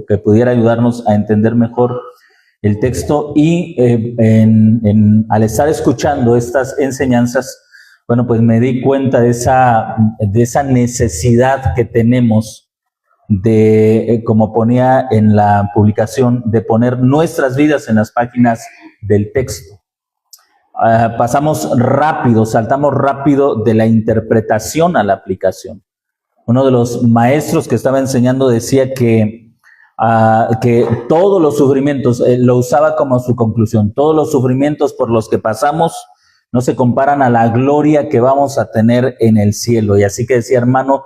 que pudiera ayudarnos a entender mejor el texto y al estar escuchando estas enseñanzas, bueno, pues me di cuenta de esa necesidad que tenemos de, como ponía en la publicación, de poner nuestras vidas en las páginas del texto. Pasamos rápido, saltamos rápido de la interpretación a la aplicación. Uno de los maestros que estaba enseñando decía que todos los sufrimientos, lo usaba como su conclusión, todos los sufrimientos por los que pasamos no se comparan a la gloria que vamos a tener en el cielo. Y así que decía, hermano,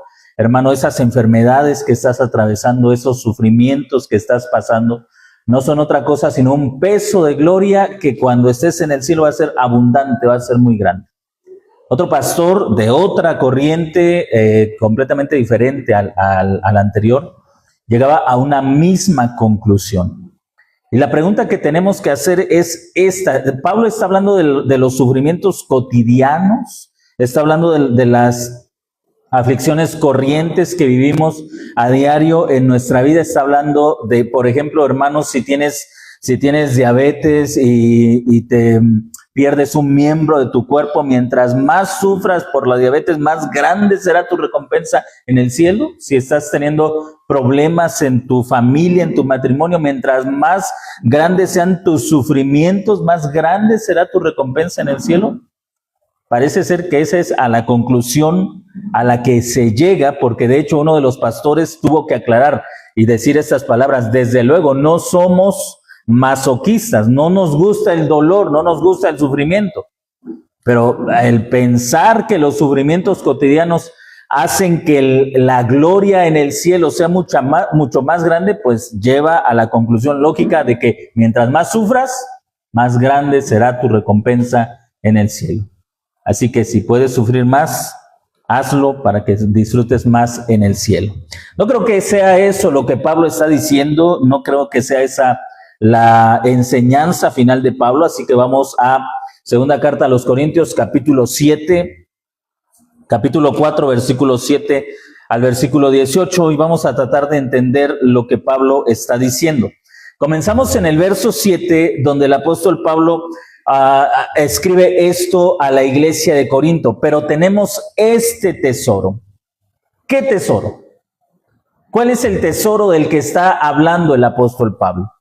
esas enfermedades que estás atravesando, esos sufrimientos que estás pasando, no son otra cosa sino un peso de gloria que cuando estés en el cielo va a ser abundante, va a ser muy grande. Otro pastor de otra corriente completamente diferente al anterior, llegaba a una misma conclusión. Y la pregunta que tenemos que hacer es esta. Pablo está hablando de los sufrimientos cotidianos, está hablando de las aflicciones corrientes que vivimos a diario en nuestra vida, está hablando de, por ejemplo, hermanos, si tienes diabetes y te pierdes un miembro de tu cuerpo, mientras más sufras por la diabetes, más grande será tu recompensa en el cielo. Si estás teniendo problemas en tu familia, en tu matrimonio, mientras más grandes sean tus sufrimientos, más grande será tu recompensa en el cielo. Parece ser que esa es a la conclusión a la que se llega, porque de hecho uno de los pastores tuvo que aclarar y decir estas palabras. Desde luego, no somos masoquistas, no nos gusta el dolor, no nos gusta el sufrimiento, pero el pensar que los sufrimientos cotidianos hacen que la gloria en el cielo sea mucho más grande, pues lleva a la conclusión lógica de que mientras más sufras, más grande será tu recompensa en el cielo. Así que si puedes sufrir más, hazlo para que disfrutes más en el cielo. No creo que sea eso lo que Pablo está diciendo, no creo que sea esa la enseñanza final de Pablo, así que vamos a segunda carta a los Corintios, capítulo 4, versículo 7 al versículo 18, y vamos a tratar de entender lo que Pablo está diciendo. Comenzamos en el verso 7, donde el apóstol Pablo escribe esto a la iglesia de Corinto: pero tenemos este tesoro. ¿Qué tesoro? ¿Cuál es el tesoro del que está hablando el apóstol Pablo?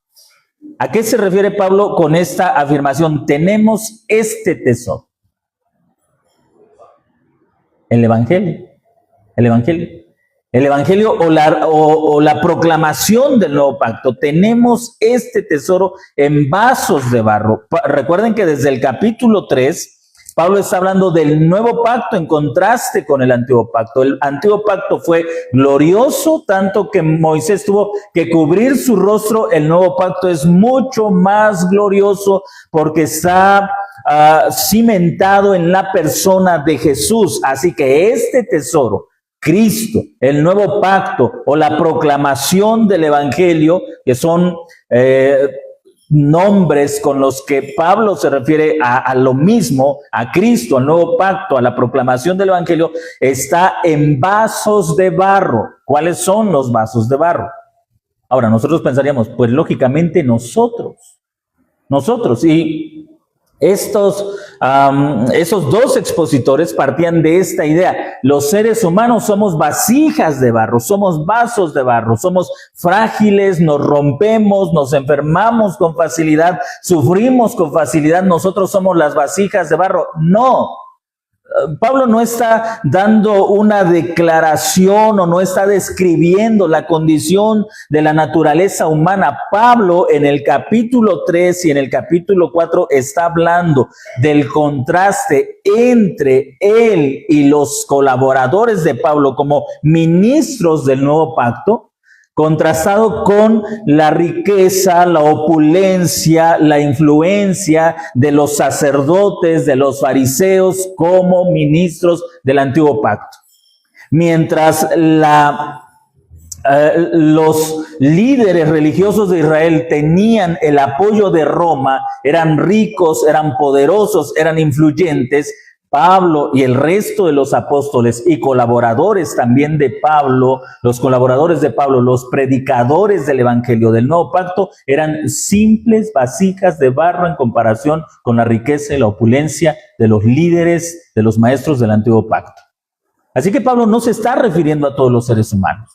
¿A qué se refiere Pablo con esta afirmación? Tenemos este tesoro. El Evangelio. El Evangelio. El Evangelio o la proclamación del nuevo pacto. Tenemos este tesoro en vasos de barro. Recuerden que desde el capítulo 3, Pablo está hablando del nuevo pacto en contraste con el antiguo pacto. El antiguo pacto fue glorioso, tanto que Moisés tuvo que cubrir su rostro. El nuevo pacto es mucho más glorioso porque está cimentado en la persona de Jesús. Así que este tesoro, Cristo, el nuevo pacto o la proclamación del Evangelio, que son nombres con los que Pablo se refiere a lo mismo, a Cristo, al nuevo pacto, a la proclamación del Evangelio, está en vasos de barro. ¿Cuáles son los vasos de barro? Ahora, nosotros pensaríamos, pues lógicamente nosotros, y esos dos expositores partían de esta idea. Los seres humanos somos vasijas de barro, somos vasos de barro, somos frágiles, nos rompemos, nos enfermamos con facilidad, sufrimos con facilidad. Nosotros somos las vasijas de barro. No, Pablo no está dando una declaración o no está describiendo la condición de la naturaleza humana. Pablo en el capítulo 3 y en el capítulo 4 está hablando del contraste entre él y los colaboradores de Pablo como ministros del nuevo pacto, contrastado con la riqueza, la opulencia, la influencia de los sacerdotes, de los fariseos como ministros del antiguo pacto. Mientras los líderes religiosos de Israel tenían el apoyo de Roma, eran ricos, eran poderosos, eran influyentes, Pablo y el resto de los apóstoles y colaboradores también de Pablo, los colaboradores de Pablo, los predicadores del evangelio del nuevo pacto, eran simples vasijas de barro en comparación con la riqueza y la opulencia de los líderes, de los maestros del antiguo pacto. Así que Pablo no se está refiriendo a todos los seres humanos.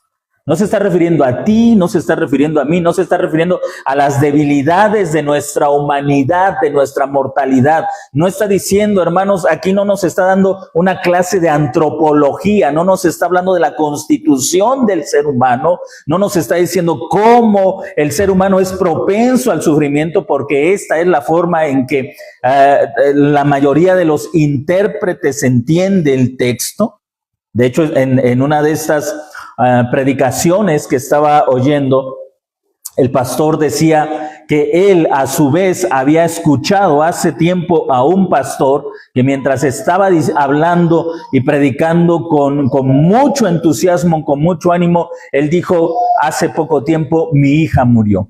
No se está refiriendo a ti, no se está refiriendo a mí, no se está refiriendo a las debilidades de nuestra humanidad, de nuestra mortalidad. No está diciendo, hermanos, aquí no nos está dando una clase de antropología, no nos está hablando de la constitución del ser humano, no nos está diciendo cómo el ser humano es propenso al sufrimiento, porque esta es la forma en que la mayoría de los intérpretes entiende el texto. De hecho, en una de estas predicaciones que estaba oyendo, el pastor decía que él a su vez había escuchado hace tiempo a un pastor que mientras estaba hablando y predicando con mucho entusiasmo, con mucho ánimo, él dijo: hace poco tiempo mi hija murió.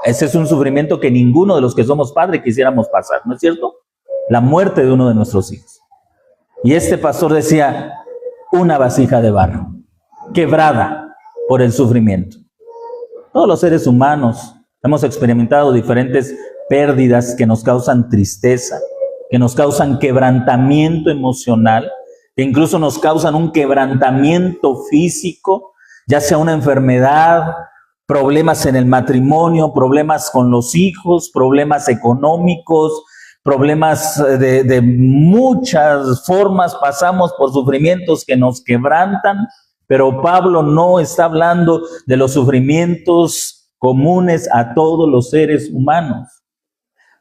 Ese es un sufrimiento que ninguno de los que somos padres quisiéramos pasar, ¿no es cierto? La muerte de uno de nuestros hijos. Y este pastor decía: una vasija de barro, quebrada por el sufrimiento. Todos los seres humanos hemos experimentado diferentes pérdidas que nos causan tristeza, que nos causan quebrantamiento emocional, que incluso nos causan un quebrantamiento físico, ya sea una enfermedad, problemas en el matrimonio, problemas con los hijos, problemas económicos, problemas de muchas formas. Pasamos por sufrimientos que nos quebrantan. Pero Pablo no está hablando de los sufrimientos comunes a todos los seres humanos.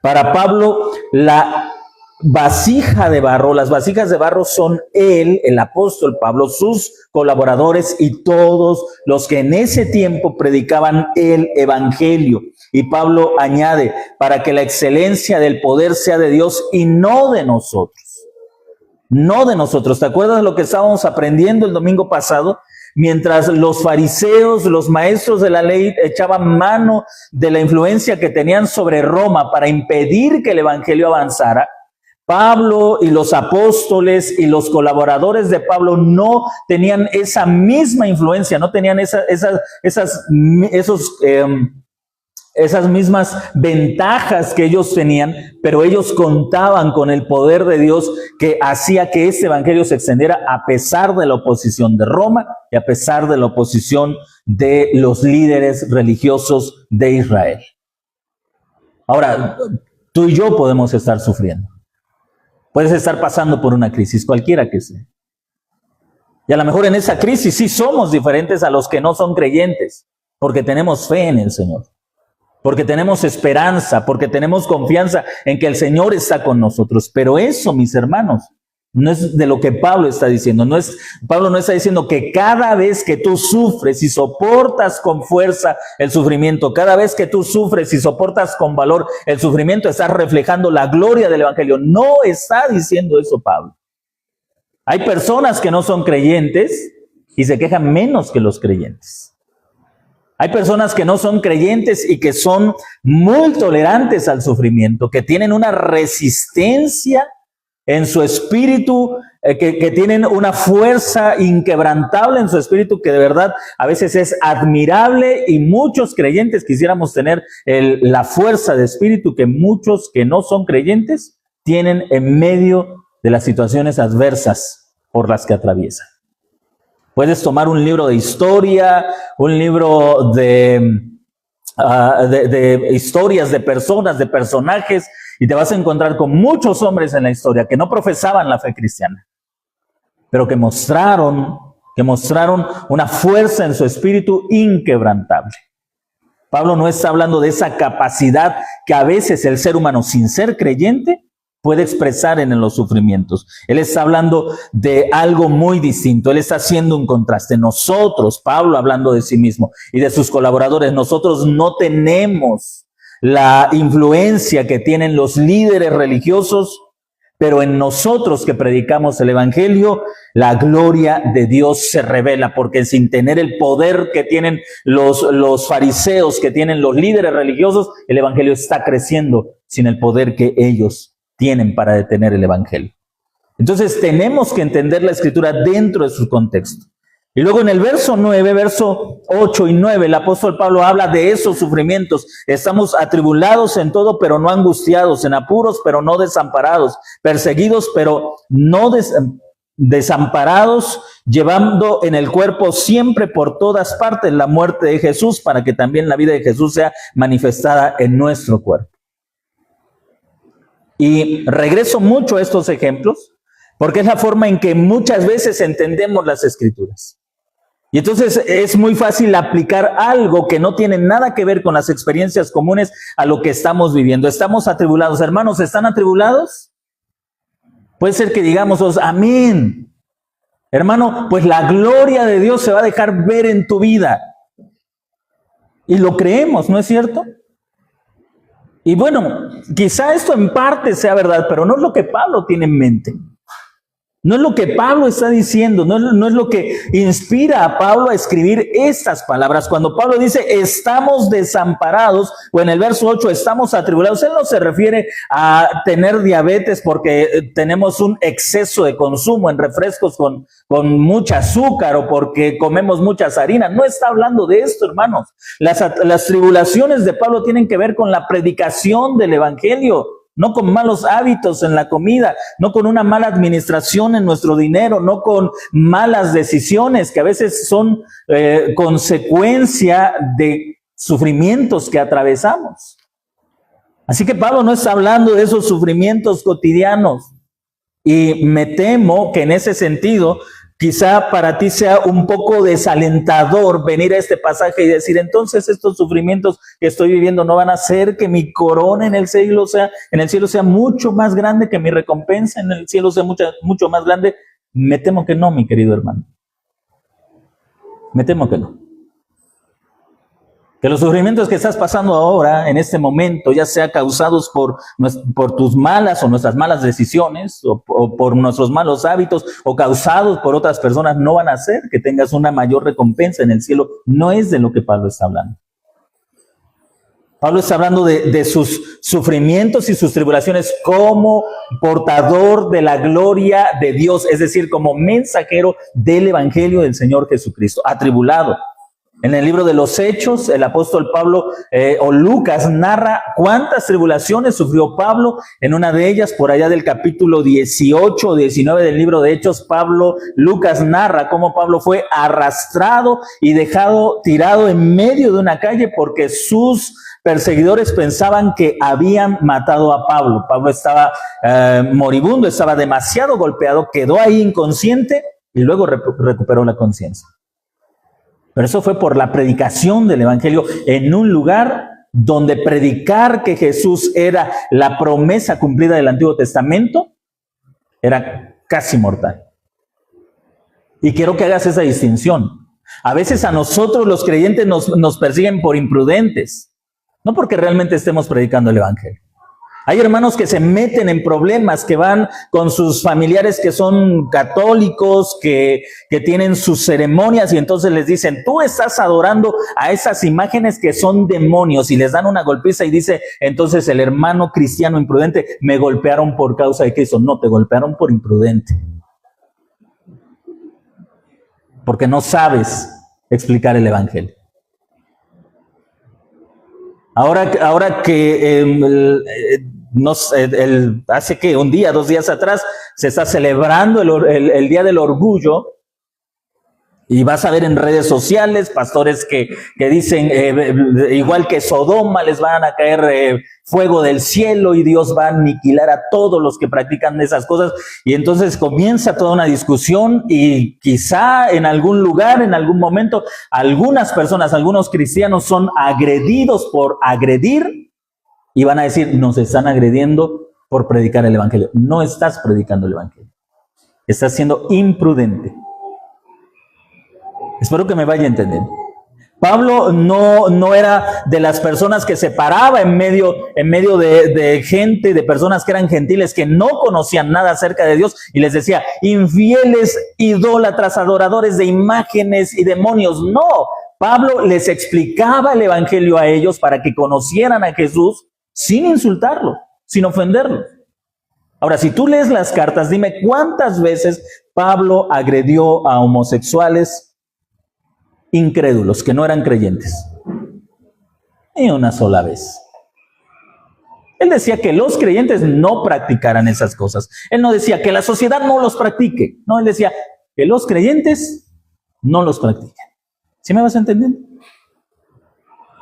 Para Pablo, la vasija de barro, las vasijas de barro son él, el apóstol Pablo, sus colaboradores y todos los que en ese tiempo predicaban el evangelio. Y Pablo añade: para que la excelencia del poder sea de Dios y no de nosotros. No de nosotros. ¿Te acuerdas de lo que estábamos aprendiendo el domingo pasado? Mientras los fariseos, los maestros de la ley, echaban mano de la influencia que tenían sobre Roma para impedir que el evangelio avanzara, Pablo y los apóstoles y los colaboradores de Pablo no tenían esa misma influencia, no tenían esas mismas ventajas que ellos tenían, pero ellos contaban con el poder de Dios que hacía que este evangelio se extendiera a pesar de la oposición de Roma y a pesar de la oposición de los líderes religiosos de Israel. Ahora, tú y yo podemos estar sufriendo. Puedes estar pasando por una crisis, cualquiera que sea. Y a lo mejor en esa crisis sí somos diferentes a los que no son creyentes, porque tenemos fe en el Señor. Porque tenemos esperanza, porque tenemos confianza en que el Señor está con nosotros. Pero eso, mis hermanos, no es de lo que Pablo está diciendo. Pablo no está diciendo que cada vez que tú sufres y soportas con fuerza el sufrimiento, cada vez que tú sufres y soportas con valor el sufrimiento, estás reflejando la gloria del evangelio. No está diciendo eso Pablo. Hay personas que no son creyentes y se quejan menos que los creyentes. Hay personas que no son creyentes y que son muy tolerantes al sufrimiento, que tienen una resistencia en su espíritu, que tienen una fuerza inquebrantable en su espíritu, que de verdad a veces es admirable, y muchos creyentes quisiéramos tener la fuerza de espíritu que muchos que no son creyentes tienen en medio de las situaciones adversas por las que atraviesan. Puedes tomar un libro de historia, un libro de historias de personas, de personajes, y te vas a encontrar con muchos hombres en la historia que no profesaban la fe cristiana, pero que mostraron una fuerza en su espíritu inquebrantable. Pablo no está hablando de esa capacidad que a veces el ser humano, sin ser creyente, puede expresar en los sufrimientos. Él está hablando de algo muy distinto. Él está haciendo un contraste. Nosotros, Pablo hablando de sí mismo y de sus colaboradores, nosotros no tenemos la influencia que tienen los líderes religiosos, pero en nosotros que predicamos el evangelio, la gloria de Dios se revela, porque sin tener el poder que tienen los fariseos, que tienen los líderes religiosos, el evangelio está creciendo sin el poder que ellos tienen para detener el evangelio. Entonces tenemos que entender la Escritura dentro de su contexto. Y luego en el verso 9, verso 8 y 9, el apóstol Pablo habla de esos sufrimientos. Estamos atribulados en todo, pero no angustiados, en apuros, pero no desamparados, perseguidos, pero no desamparados, llevando en el cuerpo siempre por todas partes la muerte de Jesús, para que también la vida de Jesús sea manifestada en nuestro cuerpo. Y regreso mucho a estos ejemplos, porque es la forma en que muchas veces entendemos las Escrituras. Y entonces es muy fácil aplicar algo que no tiene nada que ver con las experiencias comunes a lo que estamos viviendo. Estamos atribulados. Hermanos, ¿están atribulados? Puede ser que digamos, amén. Hermano, pues la gloria de Dios se va a dejar ver en tu vida. Y lo creemos, ¿no es cierto? Y bueno, quizá esto en parte sea verdad, pero no es lo que Pablo tiene en mente. No es lo que Pablo está diciendo, no es lo que inspira a Pablo a escribir estas palabras. Cuando Pablo dice, estamos desamparados, o en el verso 8, estamos atribulados, él no se refiere a tener diabetes porque tenemos un exceso de consumo en refrescos con mucha azúcar o porque comemos muchas harinas. No está hablando de esto, hermanos. Las tribulaciones de Pablo tienen que ver con la predicación del evangelio. No con malos hábitos en la comida, no con una mala administración en nuestro dinero, no con malas decisiones que a veces son consecuencia de sufrimientos que atravesamos. Así que Pablo no está hablando de esos sufrimientos cotidianos. Y me temo que en ese sentido, quizá para ti sea un poco desalentador venir a este pasaje y decir, entonces estos sufrimientos que estoy viviendo no van a hacer que mi corona en el cielo sea mucho más grande, que mi recompensa en el cielo sea mucho más grande. Me temo que no, mi querido hermano. Me temo que no. Que los sufrimientos que estás pasando ahora, en este momento, ya sea causados por tus malas o nuestras malas decisiones, o por nuestros malos hábitos, o causados por otras personas, no van a hacer que tengas una mayor recompensa en el cielo. No es de lo que Pablo está hablando. Pablo está hablando de sus sufrimientos y sus tribulaciones como portador de la gloria de Dios, es decir, como mensajero del evangelio del Señor Jesucristo, atribulado. En el libro de los Hechos, el apóstol Pablo o Lucas narra cuántas tribulaciones sufrió Pablo. En una de ellas, por allá del capítulo 18 o 19 del libro de Hechos, Lucas narra cómo Pablo fue arrastrado y dejado tirado en medio de una calle porque sus perseguidores pensaban que habían matado a Pablo. Pablo estaba moribundo, estaba demasiado golpeado, quedó ahí inconsciente y luego recuperó la conciencia. Pero eso fue por la predicación del evangelio en un lugar donde predicar que Jesús era la promesa cumplida del Antiguo Testamento era casi mortal. Y quiero que hagas esa distinción. A veces a nosotros los creyentes nos persiguen por imprudentes, no porque realmente estemos predicando el evangelio. Hay hermanos que se meten en problemas, que van con sus familiares que son católicos, que tienen sus ceremonias y entonces les dicen, tú estás adorando a esas imágenes que son demonios, y les dan una golpiza y dice, entonces el hermano cristiano imprudente, me golpearon por causa de Cristo. No, te golpearon por imprudente. Porque no sabes explicar el evangelio. Ahora que hace que un día, 2 días atrás, se está celebrando el Día del Orgullo, y vas a ver en redes sociales pastores que dicen, igual que Sodoma, les van a caer fuego del cielo y Dios va a aniquilar a todos los que practican esas cosas. Y entonces comienza toda una discusión y quizá en algún lugar, en algún momento, algunas personas, algunos cristianos son agredidos por agredir y van a decir, nos están agrediendo por predicar el evangelio. No estás predicando el evangelio. Estás siendo imprudente. Espero que me vaya entendiendo. Pablo no era de las personas que se paraba en medio de gente, de personas que eran gentiles, que no conocían nada acerca de Dios, y les decía, infieles, idólatras, adoradores de imágenes y demonios. No, Pablo les explicaba el evangelio a ellos para que conocieran a Jesús sin insultarlo, sin ofenderlo. Ahora, si tú lees las cartas, dime cuántas veces Pablo agredió a homosexuales incrédulos, que no eran creyentes. Ni una sola vez. Él decía que los creyentes no practicaran esas cosas. Él no decía que la sociedad no los practique. No, él decía que los creyentes no los practiquen. ¿Sí me vas a entender?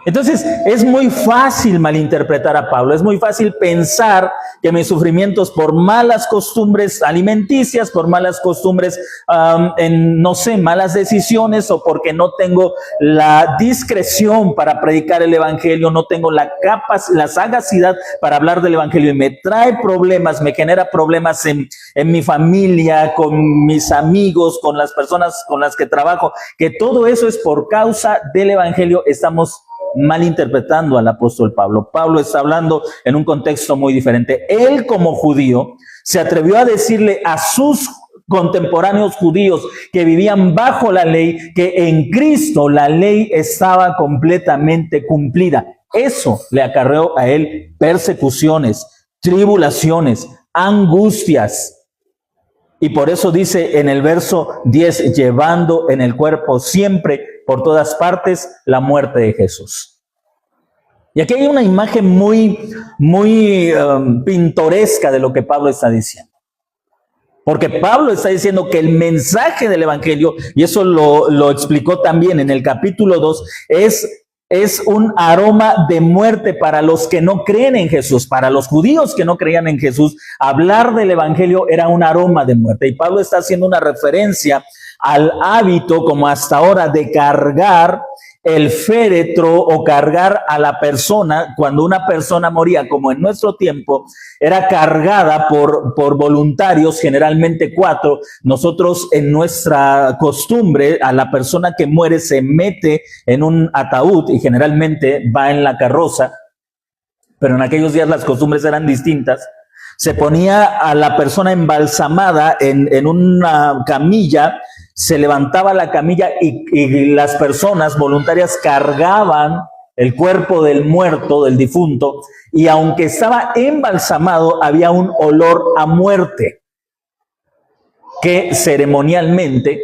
Entonces, es muy fácil malinterpretar a Pablo, es muy fácil pensar que mis sufrimientos por malas costumbres alimenticias, por malas costumbres, malas decisiones, o porque no tengo la discreción para predicar el evangelio, no tengo la sagacidad para hablar del evangelio, y me trae problemas, me genera problemas en mi familia, con mis amigos, con las personas con las que trabajo, que todo eso es por causa del evangelio. Estamos malinterpretando al apóstol Pablo. Pablo está hablando en un contexto muy diferente. Él, como judío, se atrevió a decirle a sus contemporáneos judíos que vivían bajo la ley, que en Cristo la ley estaba completamente cumplida. Eso le acarreó a él persecuciones, tribulaciones, angustias. Y por eso dice en el verso 10, llevando en el cuerpo siempre, por todas partes, la muerte de Jesús. Y aquí hay una imagen muy pintoresca de lo que Pablo está diciendo. Porque Pablo está diciendo que el mensaje del evangelio, y eso lo explicó también en el capítulo 2, es un aroma de muerte para los que no creen en Jesús. Para los judíos que no creían en Jesús, hablar del evangelio era un aroma de muerte. Y Pablo está haciendo una referencia al hábito, como hasta ahora, de cargar el féretro o cargar a la persona. Cuando una persona moría, como en nuestro tiempo, era cargada por voluntarios, generalmente 4. Nosotros, en nuestra costumbre, a la persona que muere se mete en un ataúd y generalmente va en la carroza, pero en aquellos días las costumbres eran distintas. Se ponía a la persona embalsamada en una camilla, se levantaba la camilla y las personas voluntarias cargaban el cuerpo del muerto, del difunto, y aunque estaba embalsamado, había un olor a muerte que ceremonialmente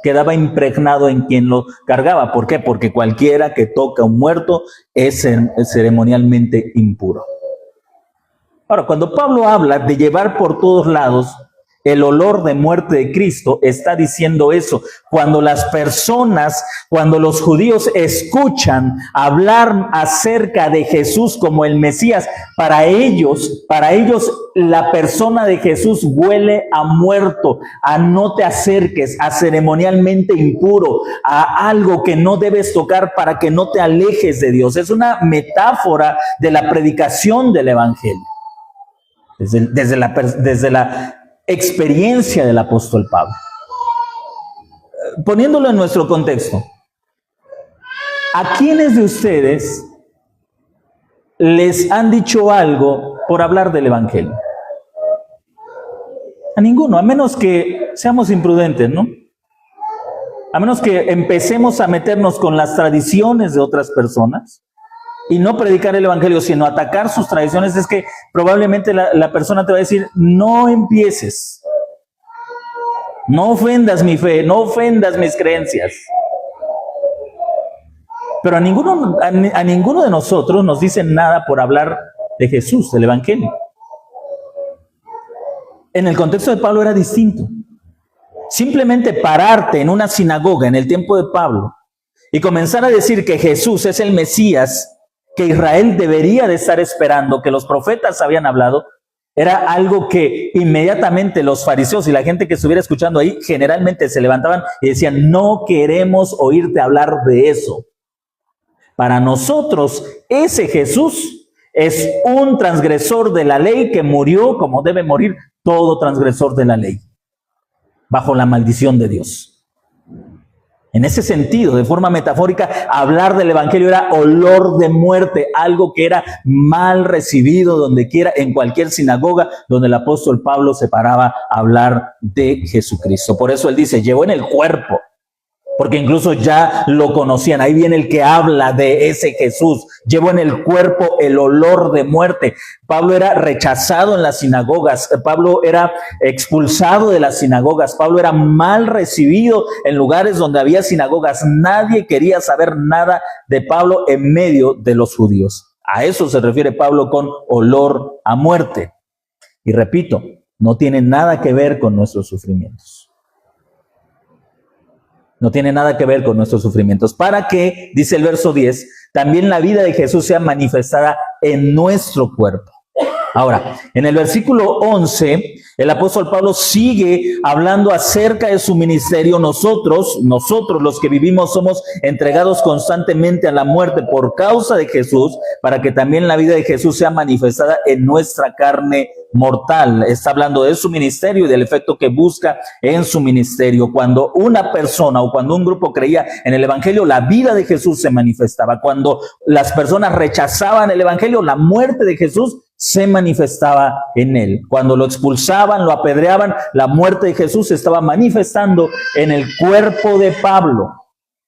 quedaba impregnado en quien lo cargaba. ¿Por qué? Porque cualquiera que toca a un muerto es ceremonialmente impuro. Ahora, cuando Pablo habla de llevar por todos lados el olor de muerte de Cristo, está diciendo eso. Cuando las personas, cuando los judíos escuchan hablar acerca de Jesús como el Mesías, para ellos la persona de Jesús huele a muerto, a no te acerques, a ceremonialmente impuro, a algo que no debes tocar para que no te alejes de Dios. Es una metáfora de la predicación del evangelio. Desde la experiencia del apóstol Pablo. Poniéndolo en nuestro contexto, ¿a quiénes de ustedes les han dicho algo por hablar del evangelio? A ninguno, a menos que seamos imprudentes, ¿no? A menos que empecemos a meternos con las tradiciones de otras personas y no predicar el evangelio, sino atacar sus tradiciones. Es que probablemente la persona te va a decir: no empieces, no ofendas mi fe, no ofendas mis creencias. Pero a ninguno de nosotros nos dicen nada por hablar de Jesús, del evangelio. En el contexto de Pablo era distinto. Simplemente pararte en una sinagoga en el tiempo de Pablo y comenzar a decir que Jesús es el Mesías que Israel debería de estar esperando, que los profetas habían hablado, era algo que inmediatamente los fariseos y la gente que estuviera escuchando ahí generalmente se levantaban y decían: no queremos oírte hablar de eso. Para nosotros, ese Jesús es un transgresor de la ley que murió como debe morir todo transgresor de la ley, bajo la maldición de Dios. En ese sentido, de forma metafórica, hablar del evangelio era olor de muerte, algo que era mal recibido donde quiera, en cualquier sinagoga donde el apóstol Pablo se paraba a hablar de Jesucristo. Por eso él dice: llevó en el cuerpo. porque incluso ya lo conocían. Ahí viene el que habla de ese Jesús. Llevó en el cuerpo el olor de muerte. Pablo era rechazado en las sinagogas. Pablo era expulsado de las sinagogas. Pablo era mal recibido en lugares donde había sinagogas. Nadie quería saber nada de Pablo en medio de los judíos. A eso se refiere Pablo con olor a muerte. Y repito, no tiene nada que ver con nuestros sufrimientos. No tiene nada que ver con nuestros sufrimientos. Para que, dice el verso 10, también la vida de Jesús sea manifestada en nuestro cuerpo. Ahora, en el versículo 11, el apóstol Pablo sigue hablando acerca de su ministerio. Nosotros los que vivimos, somos entregados constantemente a la muerte por causa de Jesús, para que también la vida de Jesús sea manifestada en nuestra carne mortal. Está hablando de su ministerio y del efecto que busca en su ministerio. Cuando una persona o cuando un grupo creía en el evangelio, la vida de Jesús se manifestaba. Cuando las personas rechazaban el evangelio, la muerte de Jesús se manifestaba en él. Cuando lo expulsaban, lo apedreaban, la muerte de Jesús se estaba manifestando en el cuerpo de Pablo,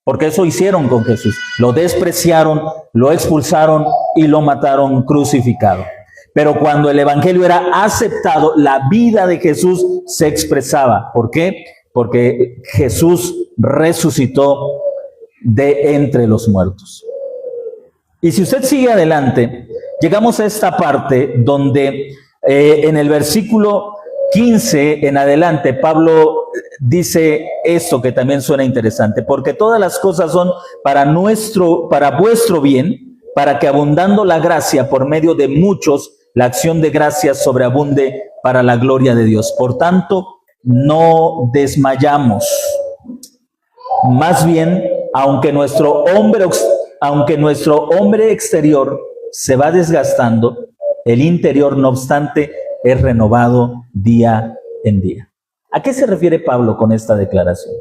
porque eso hicieron con Jesús. Lo despreciaron, lo expulsaron y lo mataron crucificado. Pero cuando el evangelio era aceptado, la vida de Jesús se expresaba. ¿Por qué? Porque Jesús resucitó de entre los muertos. Y si usted sigue adelante, llegamos a esta parte donde en el versículo 15 en adelante, Pablo dice esto que también suena interesante: porque todas las cosas son para vuestro bien, para que abundando la gracia por medio de muchos, la acción de gracias sobreabunde para la gloria de Dios. Por tanto, no desmayamos. Más bien, aunque nuestro hombre exterior se va desgastando, el interior, no obstante, es renovado día en día. ¿A qué se refiere Pablo con esta declaración?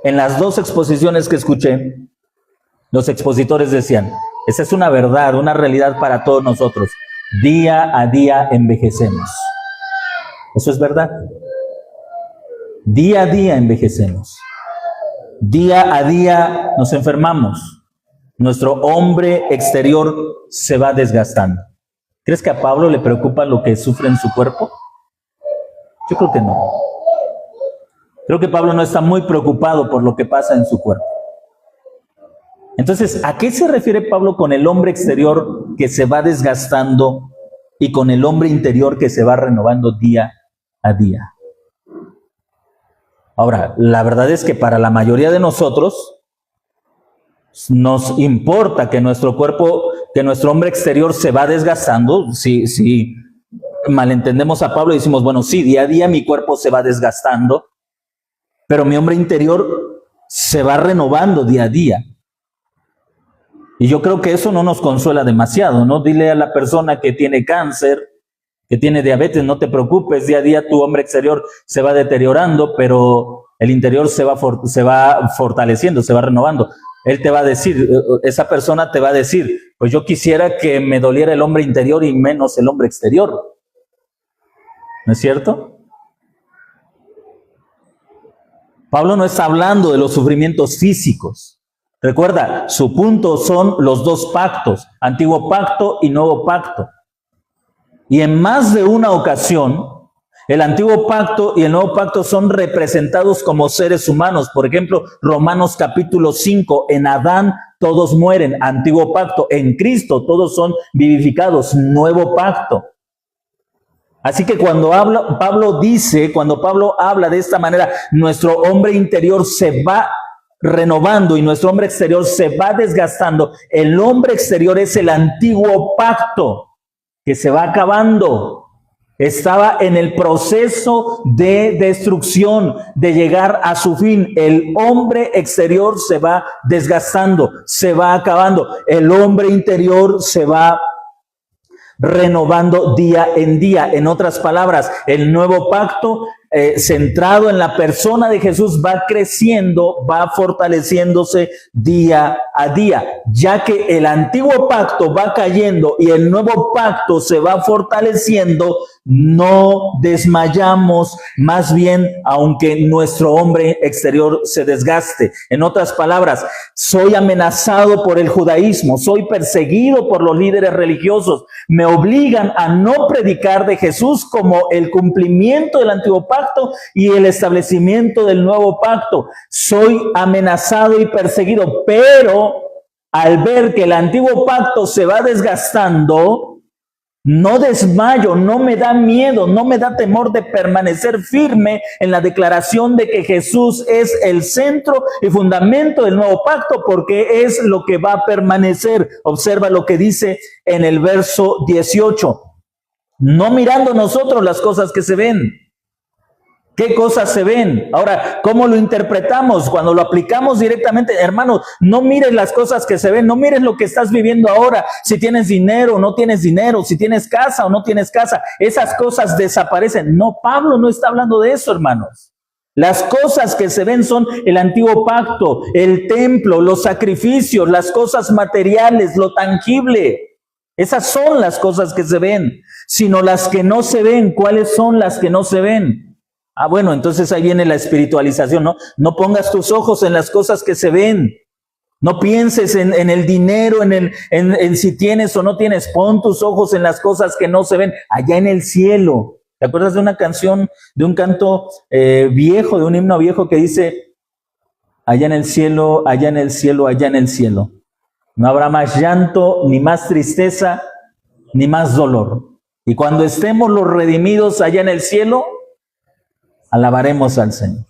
En las dos exposiciones que escuché, los expositores decían: esa es una verdad, una realidad para todos nosotros. Día a día envejecemos. Eso es verdad. Día a día envejecemos. Día a día nos enfermamos. Nuestro hombre exterior se va desgastando. ¿Crees que a Pablo le preocupa lo que sufre en su cuerpo? Yo creo que no. Creo que Pablo no está muy preocupado por lo que pasa en su cuerpo. Entonces, ¿a qué se refiere Pablo con el hombre exterior que se va desgastando y con el hombre interior que se va renovando día a día? Ahora, la verdad es que para la mayoría de nosotros nos importa que nuestro cuerpo, que nuestro hombre exterior se va desgastando. Si malentendemos a Pablo y decimos: bueno, sí, día a día mi cuerpo se va desgastando, pero mi hombre interior se va renovando día a día. Y yo creo que eso no nos consuela demasiado, ¿no? Dile a la persona que tiene cáncer, que tiene diabetes: no te preocupes, día a día tu hombre exterior se va deteriorando, pero el interior se va fortaleciendo, se va renovando. Él te va a decir, esa persona te va a decir: pues yo quisiera que me doliera el hombre interior y menos el hombre exterior. ¿No es cierto? Pablo no está hablando de los sufrimientos físicos. Recuerda, su punto son los dos pactos, antiguo pacto y nuevo pacto. Y en más de una ocasión, el antiguo pacto y el nuevo pacto son representados como seres humanos. Por ejemplo, Romanos capítulo 5, en Adán todos mueren, antiguo pacto. En Cristo todos son vivificados, nuevo pacto. Así que cuando Pablo habla de esta manera, nuestro hombre interior se va renovando y nuestro hombre exterior se va desgastando. El hombre exterior es el antiguo pacto que se va acabando. Estaba en el proceso de destrucción, de llegar a su fin. El hombre exterior se va desgastando, se va acabando. El hombre interior se va renovando día en día. En otras palabras, el nuevo pacto centrado en la persona de Jesús va creciendo, va fortaleciéndose día a día, ya que el antiguo pacto va cayendo y el nuevo pacto se va fortaleciendo. no desmayamos, más bien aunque nuestro hombre exterior se desgaste. En otras palabras, soy amenazado por el judaísmo, soy perseguido por los líderes religiosos, me obligan a no predicar de Jesús como el cumplimiento del antiguo pacto y el establecimiento del nuevo pacto. Soy amenazado y perseguido, pero al ver que el antiguo pacto se va desgastando, no desmayo, no me da miedo, no me da temor de permanecer firme en la declaración de que Jesús es el centro y fundamento del nuevo pacto, porque es lo que va a permanecer. Observa lo que dice en el verso 18. No mirando nosotros las cosas que se ven. ¿Qué cosas se ven? Ahora, ¿cómo lo interpretamos? Cuando lo aplicamos directamente, hermanos, no mires las cosas que se ven, no mires lo que estás viviendo ahora, si tienes dinero o no tienes dinero, si tienes casa o no tienes casa, esas cosas desaparecen. No, Pablo no está hablando de eso, hermanos. Las cosas que se ven son el antiguo pacto, el templo, los sacrificios, las cosas materiales, lo tangible. Esas son las cosas que se ven, sino las que no se ven. ¿Cuáles son las que no se ven? Ah, bueno, entonces ahí viene la espiritualización, ¿no? No pongas tus ojos en las cosas que se ven. No pienses en el dinero, en si tienes o no tienes. Pon tus ojos en las cosas que no se ven, allá en el cielo. ¿Te acuerdas de una canción, de un canto viejo, de un himno viejo que dice, allá en el cielo, allá en el cielo, allá en el cielo? No habrá más llanto, ni más tristeza, ni más dolor. Y cuando estemos los redimidos allá en el cielo, alabaremos al Señor.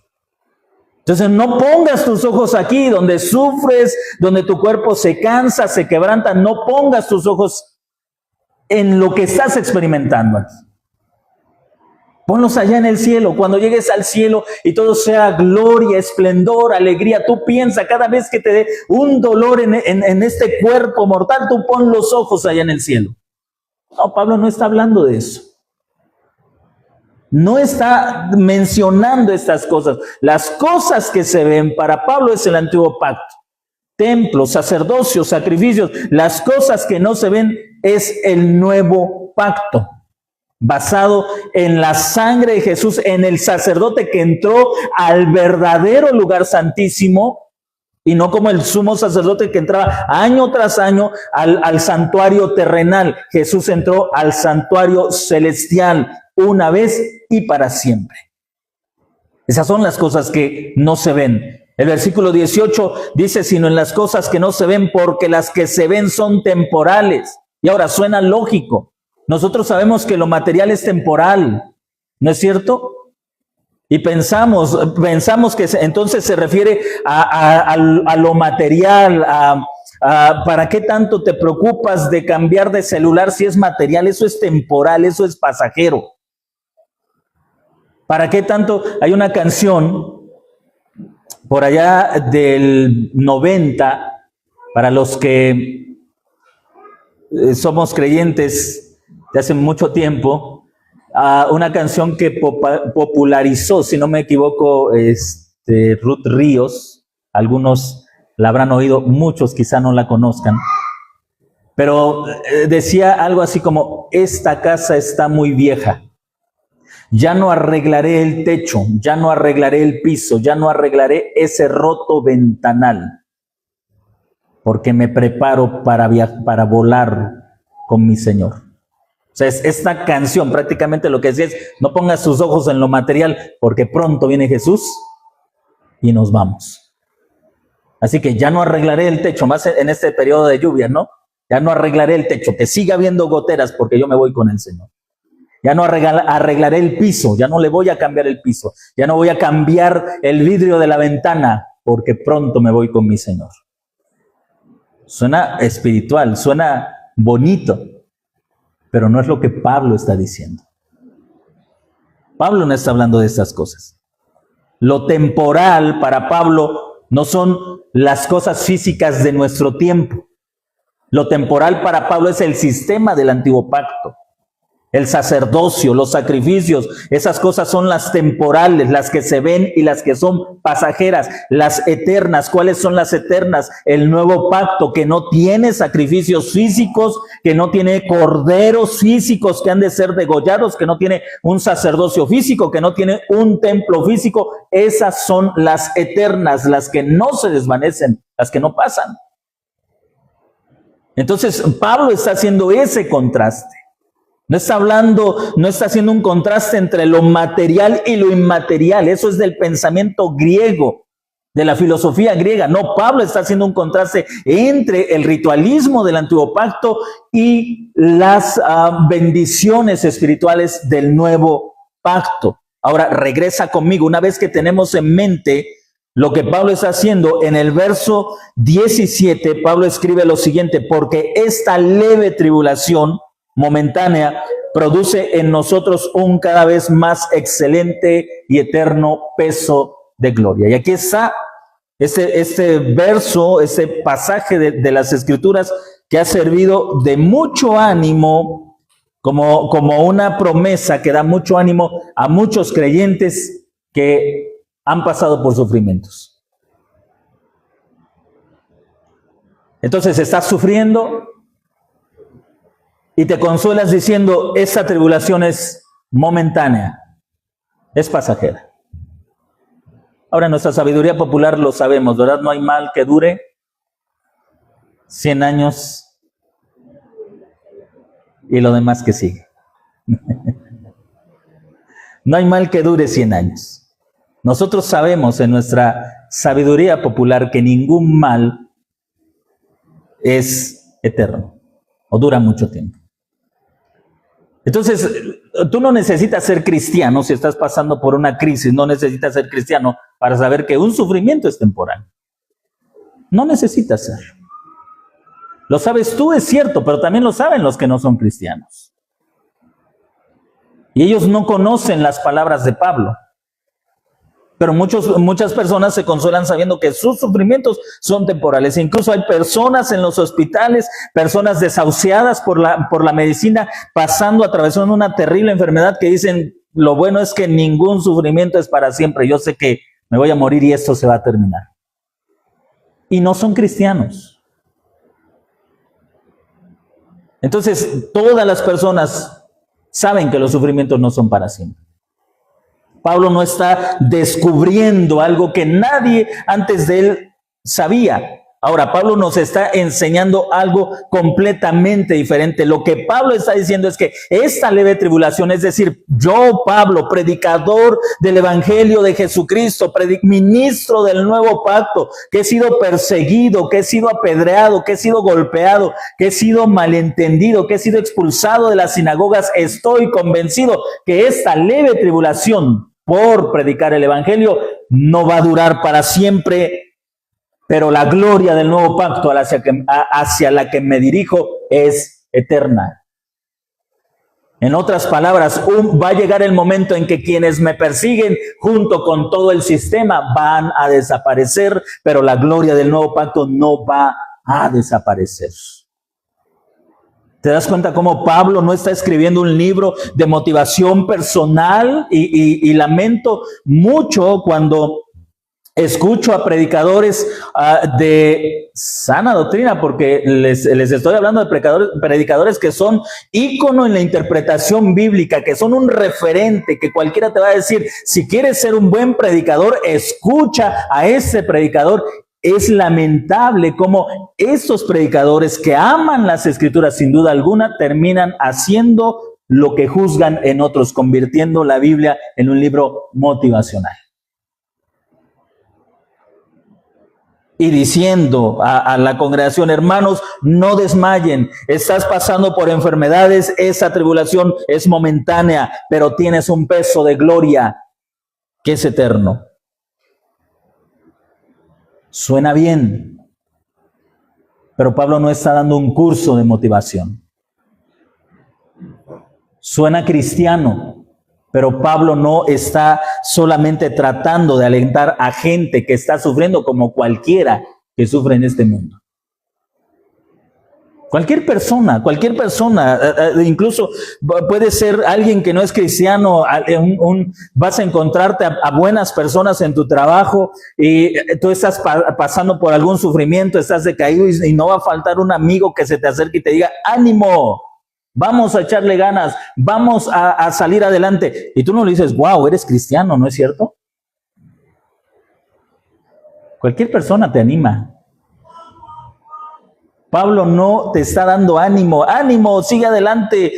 Entonces no pongas tus ojos aquí, donde sufres, donde tu cuerpo se cansa, se quebranta. No pongas tus ojos en lo que estás experimentando. Ponlos allá en el cielo. Cuando llegues al cielo y todo sea gloria, esplendor, alegría, tú piensa cada vez que te dé un dolor en este cuerpo mortal, tú pon los ojos allá en el cielo. No, Pablo no está hablando de eso. No está mencionando estas cosas. Las cosas que se ven para Pablo es el antiguo pacto. Templos, sacerdocios, sacrificios. Las cosas que no se ven es el nuevo pacto, basado en la sangre de Jesús, en el sacerdote que entró al verdadero lugar santísimo, y no como el sumo sacerdote que entraba año tras año al santuario terrenal. Jesús entró al santuario celestial una vez y para siempre. Esas son las cosas que no se ven. El versículo 18 dice, sino en las cosas que no se ven, porque las que se ven son temporales. Y ahora suena lógico. Nosotros sabemos que lo material es temporal, ¿no es cierto? Y pensamos que entonces se refiere a lo material, ¿para qué tanto te preocupas de cambiar de celular si es material? Eso es temporal, eso es pasajero. ¿Para qué tanto? Hay una canción por allá del 90, para los que somos creyentes de hace mucho tiempo, una canción que popularizó, si no me equivoco, Ruth Ríos. Algunos la habrán oído, muchos quizá no la conozcan. Pero decía algo así como, esta casa está muy vieja. Ya no arreglaré el techo, ya no arreglaré el piso, ya no arreglaré ese roto ventanal, porque me preparo para volar con mi Señor. O sea, esta canción prácticamente lo que decía es, no pongas tus ojos en lo material, porque pronto viene Jesús y nos vamos. Así que ya no arreglaré el techo, más en este periodo de lluvia, ¿no? Ya no arreglaré el techo, que siga habiendo goteras, porque yo me voy con el Señor. Ya no arreglaré el piso, ya no le voy a cambiar el piso, ya no voy a cambiar el vidrio de la ventana, porque pronto me voy con mi Señor. Suena espiritual, suena bonito, pero no es lo que Pablo está diciendo. Pablo no está hablando de estas cosas. Lo temporal para Pablo no son las cosas físicas de nuestro tiempo. Lo temporal para Pablo es el sistema del antiguo pacto. El sacerdocio, los sacrificios, esas cosas son las temporales, las que se ven y las que son pasajeras. Las eternas, ¿cuáles son las eternas? El nuevo pacto que no tiene sacrificios físicos, que no tiene corderos físicos que han de ser degollados, que no tiene un sacerdocio físico, que no tiene un templo físico. Esas son las eternas, las que no se desvanecen, las que no pasan. Entonces, Pablo está haciendo ese contraste. No está hablando, no está haciendo un contraste entre lo material y lo inmaterial. Eso es del pensamiento griego, de la filosofía griega. No, Pablo está haciendo un contraste entre el ritualismo del antiguo pacto y las bendiciones espirituales del nuevo pacto. Ahora, regresa conmigo. Una vez que tenemos en mente lo que Pablo está haciendo, en el verso 17, Pablo escribe lo siguiente: porque esta leve tribulación momentánea produce en nosotros un cada vez más excelente y eterno peso de gloria. Y aquí está este verso, este pasaje de las Escrituras que ha servido de mucho ánimo, como una promesa que da mucho ánimo a muchos creyentes que han pasado por sufrimientos. Entonces, estás sufriendo y te consuelas diciendo: esa tribulación es momentánea, es pasajera. Ahora, en nuestra sabiduría popular lo sabemos, ¿verdad? No hay mal que dure 100 años y lo demás que sigue. No hay mal que dure 100 años. Nosotros sabemos en nuestra sabiduría popular que ningún mal es eterno o dura mucho tiempo. Entonces, tú no necesitas ser cristiano si estás pasando por una crisis, no necesitas ser cristiano para saber que un sufrimiento es temporal. No necesitas ser. Lo sabes tú, es cierto, pero también lo saben los que no son cristianos. Y ellos no conocen las palabras de Pablo. Pero muchas personas se consuelan sabiendo que sus sufrimientos son temporales. Incluso hay personas en los hospitales, personas desahuciadas por la medicina, atravesando una terrible enfermedad, que dicen: lo bueno es que ningún sufrimiento es para siempre. Yo sé que me voy a morir y esto se va a terminar. Y no son cristianos. Entonces, todas las personas saben que los sufrimientos no son para siempre. Pablo no está descubriendo algo que nadie antes de él sabía. Ahora, Pablo nos está enseñando algo completamente diferente. Lo que Pablo está diciendo es que esta leve tribulación, es decir, yo, Pablo, predicador del Evangelio de Jesucristo, ministro del nuevo pacto, que he sido perseguido, que he sido apedreado, que he sido golpeado, que he sido malentendido, que he sido expulsado de las sinagogas, estoy convencido que esta leve tribulación por predicar el Evangelio no va a durar para siempre, pero la gloria del nuevo pacto hacia la que me dirijo es eterna. En otras palabras, va a llegar el momento en que quienes me persiguen junto con todo el sistema van a desaparecer, pero la gloria del nuevo pacto no va a desaparecer. ¿Te das cuenta cómo Pablo no está escribiendo un libro de motivación personal? Y lamento mucho cuando escucho a predicadores de sana doctrina, porque les estoy hablando de predicadores que son ícono en la interpretación bíblica, que son un referente, que cualquiera te va a decir: si quieres ser un buen predicador, escucha a ese predicador. Es lamentable cómo estos predicadores que aman las Escrituras sin duda alguna terminan haciendo lo que juzgan en otros, convirtiendo la Biblia en un libro motivacional. Y diciendo a la congregación: hermanos, no desmayen, estás pasando por enfermedades, esa tribulación es momentánea, pero tienes un peso de gloria que es eterno. Suena bien, pero Pablo no está dando un curso de motivación. Suena cristiano, pero Pablo no está solamente tratando de alentar a gente que está sufriendo como cualquiera que sufre en este mundo. Cualquier persona, incluso puede ser alguien que no es cristiano, vas a encontrarte a buenas personas en tu trabajo y tú estás pasando por algún sufrimiento, estás decaído y no va a faltar un amigo que se te acerque y te diga, ánimo, vamos a echarle ganas, vamos a salir adelante. Y tú no le dices, wow, eres cristiano, ¿no es cierto? Cualquier persona te anima. Pablo no te está dando ánimo, sigue adelante,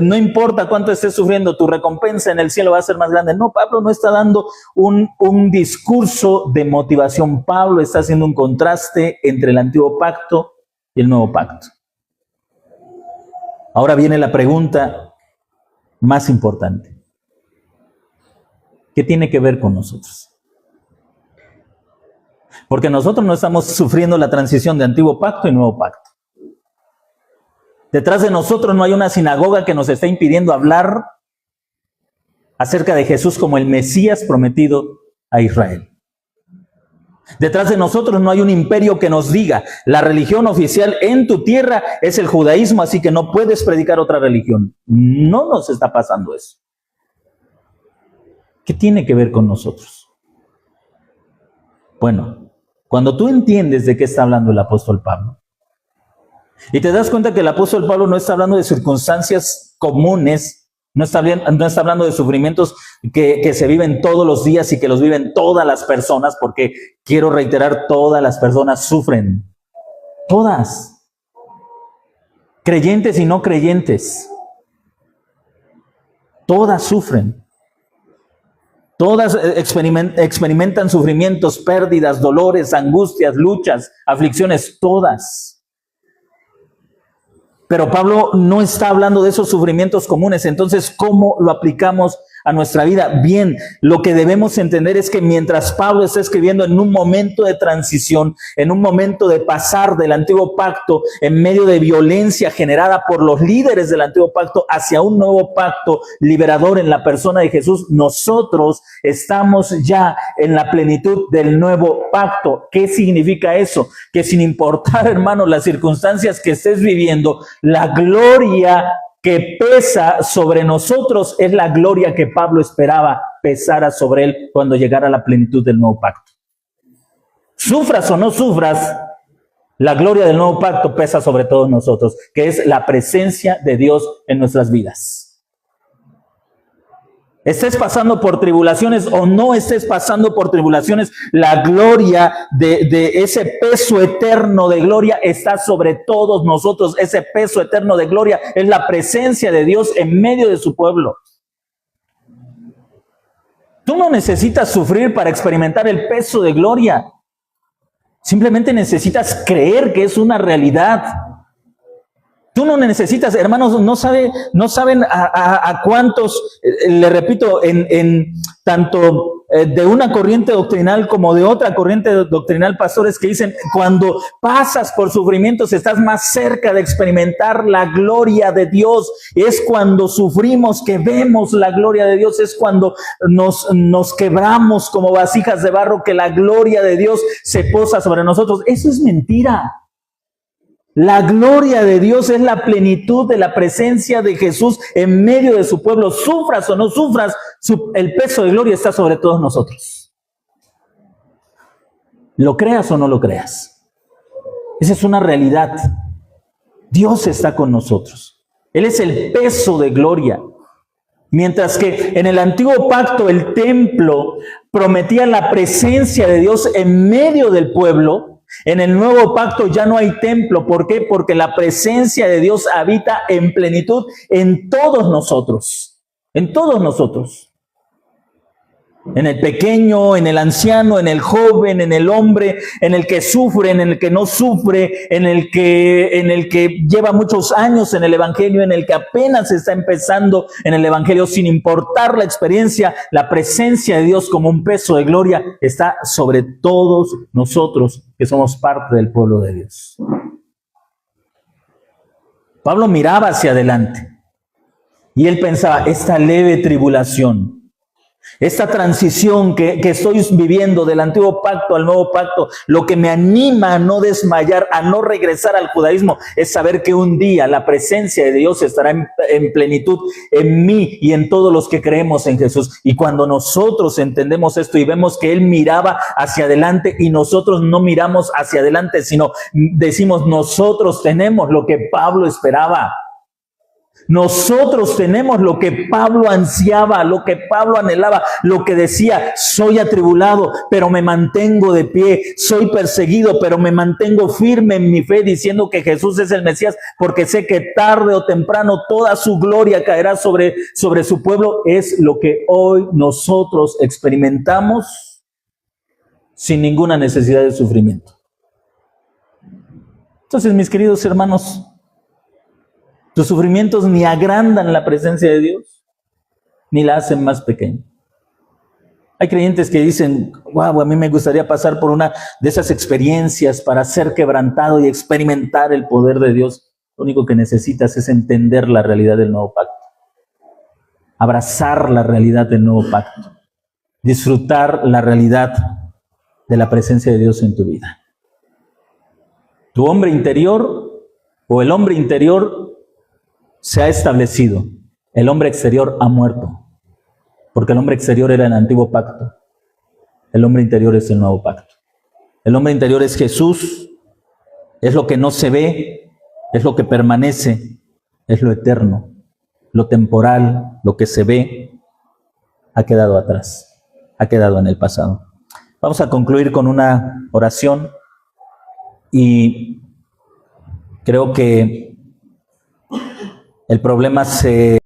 no importa cuánto estés sufriendo, tu recompensa en el cielo va a ser más grande. No, Pablo no está dando un discurso de motivación. Pablo está haciendo un contraste entre el antiguo pacto y el nuevo pacto. Ahora viene la pregunta más importante. ¿Qué tiene que ver con nosotros? Porque nosotros no estamos sufriendo la transición de antiguo pacto y nuevo pacto. Detrás de nosotros no hay una sinagoga que nos está impidiendo hablar acerca de Jesús como el Mesías prometido a Israel. Detrás de nosotros no hay un imperio que nos diga, la religión oficial en tu tierra es el judaísmo, así que no puedes predicar otra religión. No nos está pasando eso. ¿Qué tiene que ver con nosotros? Bueno, cuando tú entiendes de qué está hablando el apóstol Pablo, y te das cuenta que el apóstol Pablo no está hablando de circunstancias comunes, no está hablando de sufrimientos que se viven todos los días y que los viven todas las personas, porque quiero reiterar, todas las personas sufren. Todas. Creyentes y no creyentes. Todas sufren. Todas experimentan sufrimientos, pérdidas, dolores, angustias, luchas, aflicciones, todas. Pero Pablo no está hablando de esos sufrimientos comunes. Entonces, ¿cómo lo aplicamos a nuestra vida? Bien, lo que debemos entender es que mientras Pablo está escribiendo en un momento de transición, en un momento de pasar del antiguo pacto en medio de violencia generada por los líderes del antiguo pacto hacia un nuevo pacto liberador en la persona de Jesús, nosotros estamos ya en la plenitud del nuevo pacto. ¿Qué significa eso? Que sin importar, hermanos, las circunstancias que estés viviendo, la gloria que pesa sobre nosotros es la gloria que Pablo esperaba pesara sobre él cuando llegara a la plenitud del nuevo pacto. Sufras o no sufras, la gloria del nuevo pacto pesa sobre todos nosotros, que es la presencia de Dios en nuestras vidas. Estés pasando por tribulaciones o no estés pasando por tribulaciones, la gloria de ese peso eterno de gloria está sobre todos nosotros. Ese peso eterno de gloria es la presencia de Dios en medio de su pueblo. Tú no necesitas sufrir para experimentar el peso de gloria. Simplemente necesitas creer que es una realidad. Tú no necesitas, hermanos, no saben a cuántos, le repito, en tanto de una corriente doctrinal como de otra corriente doctrinal, pastores que dicen, cuando pasas por sufrimientos estás más cerca de experimentar la gloria de Dios. Es cuando sufrimos que vemos la gloria de Dios, es cuando nos quebramos como vasijas de barro que la gloria de Dios se posa sobre nosotros. Eso es mentira. La gloria de Dios es la plenitud de la presencia de Jesús en medio de su pueblo. Sufras o no sufras, el peso de gloria está sobre todos nosotros. Lo creas o no lo creas. Esa es una realidad. Dios está con nosotros. Él es el peso de gloria. Mientras que en el antiguo pacto el templo prometía la presencia de Dios en medio del pueblo, en el nuevo pacto ya no hay templo. ¿Por qué? Porque la presencia de Dios habita en plenitud en todos nosotros. En todos nosotros. En el pequeño, en el anciano, en el joven, en el hombre, en el que sufre, en el que no sufre, en el que lleva muchos años en el evangelio, en el que apenas está empezando en el evangelio, sin importar la experiencia, la presencia de Dios como un peso de gloria está sobre todos nosotros que somos parte del pueblo de Dios. Pablo miraba hacia adelante y él pensaba, esta leve tribulación Esta transición que estoy viviendo del antiguo pacto al nuevo pacto, lo que me anima a no desmayar, a no regresar al judaísmo, es saber que un día la presencia de Dios estará en plenitud en mí y en todos los que creemos en Jesús. Y cuando nosotros entendemos esto y vemos que Él miraba hacia adelante y nosotros no miramos hacia adelante, sino decimos, nosotros tenemos lo que Pablo esperaba. Nosotros tenemos lo que Pablo ansiaba, lo que Pablo anhelaba, lo que decía, soy atribulado, pero me mantengo de pie, soy perseguido, pero me mantengo firme en mi fe, diciendo que Jesús es el Mesías, porque sé que tarde o temprano toda su gloria caerá sobre su pueblo. Es lo que hoy nosotros experimentamos sin ninguna necesidad de sufrimiento. Entonces, mis queridos hermanos, tus sufrimientos ni agrandan la presencia de Dios, ni la hacen más pequeña. Hay creyentes que dicen, wow, a mí me gustaría pasar por una de esas experiencias para ser quebrantado y experimentar el poder de Dios. Lo único que necesitas es entender la realidad del nuevo pacto, abrazar la realidad del nuevo pacto, disfrutar la realidad de la presencia de Dios en tu vida. Tu hombre interior o el hombre interior se ha establecido. El hombre exterior ha muerto, porque el hombre exterior era el antiguo pacto. El hombre interior es el nuevo pacto. El hombre interior es Jesús, es lo que no se ve, es lo que permanece, es lo eterno. Lo temporal, lo que se ve, ha quedado atrás, ha quedado en el pasado. Vamos a concluir con una oración y creo que el problema se